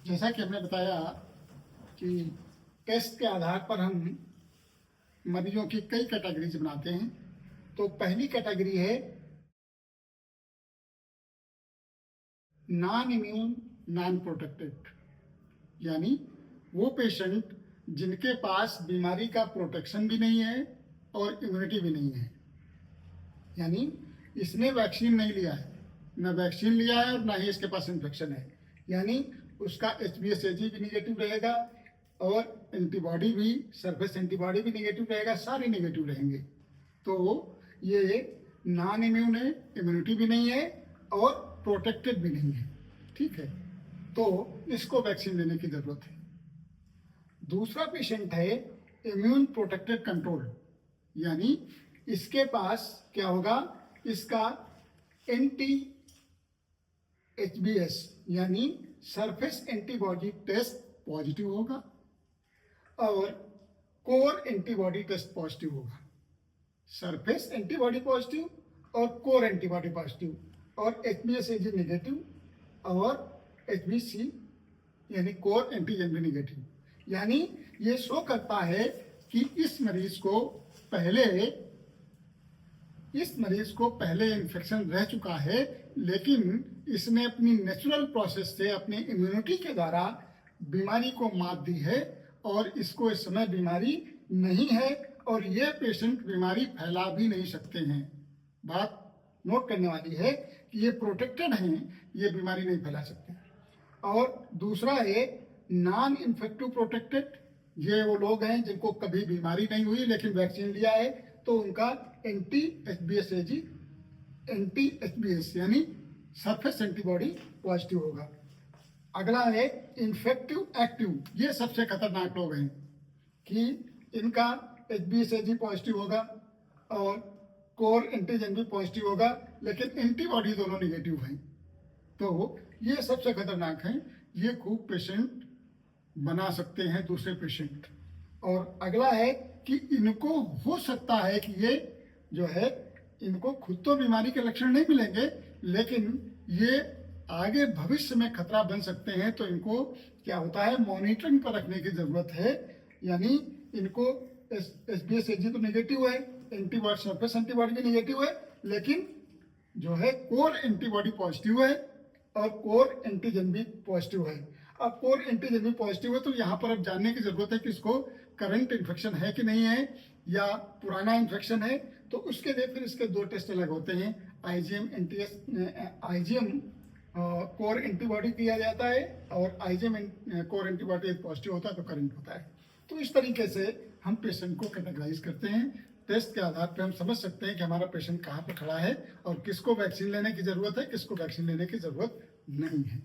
जैसा कि हमने बताया कि टेस्ट के आधार पर हम मरीजों की कई कैटेगरीज बनाते हैं। तो पहली कैटेगरी है नॉन इम्यून नॉन प्रोटेक्टेड, यानी वो पेशेंट जिनके पास बीमारी का प्रोटेक्शन भी नहीं है और इम्यूनिटी भी नहीं है, यानी इसने वैक्सीन नहीं लिया है, न वैक्सीन लिया है और ना ही इसके पास इन्फेक्शन है, यानी उसका HBsAg भी निगेटिव रहेगा और एंटीबॉडी भी, सरफेस एंटीबॉडी भी निगेटिव रहेगा, सारे निगेटिव रहेंगे। तो ये नॉन इम्यून है, इम्यूनिटी भी नहीं है और प्रोटेक्टेड भी नहीं है, ठीक है। तो इसको वैक्सीन लेने की जरूरत है। दूसरा पेशेंट है इम्यून प्रोटेक्टेड कंट्रोल, यानी इसके पास क्या होगा, इसका एंटी HBs यानी सरफेस एंटीबॉडी टेस्ट पॉजिटिव होगा और कोर एंटीबॉडी टेस्ट पॉजिटिव होगा। सरफेस एंटीबॉडी पॉजिटिव और कोर एंटीबॉडी पॉजिटिव और HBsAg नेगेटिव और HBc यानी कोर एंटीजन भी नेगेटिव, यानी ये शो करता है कि इस मरीज को पहले इन्फेक्शन रह चुका है, लेकिन इसने अपनी नेचुरल प्रोसेस से अपनी इम्यूनिटी के द्वारा बीमारी को मात दी है और इसको इस समय बीमारी नहीं है और ये पेशेंट बीमारी फैला भी नहीं सकते हैं। बात नोट करने वाली है कि ये प्रोटेक्टेड हैं, ये बीमारी नहीं फैला सकते। और दूसरा है नॉन इन्फेक्टिव प्रोटेक्टेड, ये वो लोग हैं जिनको कभी बीमारी नहीं हुई लेकिन वैक्सीन लिया है, तो उनका एंटी HBs यानी सरफेस एंटीबॉडी पॉजिटिव होगा। अगला है इन्फेक्टिव एक्टिव, ये सबसे खतरनाक लोग हैं कि इनका HBsAg पॉजिटिव होगा और कोर एंटीजन भी पॉजिटिव होगा, लेकिन एंटीबॉडी दोनों निगेटिव हैं। तो ये सबसे खतरनाक हैं, ये खूब पेशेंट बना सकते हैं दूसरे पेशेंट। और अगला है कि इनको हो सकता है कि ये जो है, इनको खुद तो बीमारी के लक्षण नहीं मिलेंगे, लेकिन ये आगे भविष्य में खतरा बन सकते हैं। तो इनको क्या होता है, मॉनिटरिंग पर रखने की जरूरत है, यानी इनको HBsAg तो नेगेटिव है, एंटीबॉडी सरफेस एंटीबॉडी भी नेगेटिव है, लेकिन जो है कोर एंटीबॉडी पॉजिटिव है और कोर एंटीजन भी पॉजिटिव है। अब कोर एंटीजन भी पॉजिटिव है तो यहाँ पर अब जानने की जरूरत है कि इसको करंट इन्फेक्शन है कि नहीं है या पुराना इन्फेक्शन है। तो उसके लिए फिर इसके दो टेस्ट अलग होते हैं, IgM कोर एंटीबॉडी किया जाता है और IgM कोर एंटीबॉडी पॉजिटिव होता है तो करंट होता है। तो इस तरीके से हम पेशेंट को कैटेगराइज करते हैं। टेस्ट के आधार पर हम समझ सकते हैं कि हमारा पेशेंट कहाँ पर खड़ा है और किसको वैक्सीन लेने की जरूरत है, किसको वैक्सीन लेने की जरूरत नहीं है।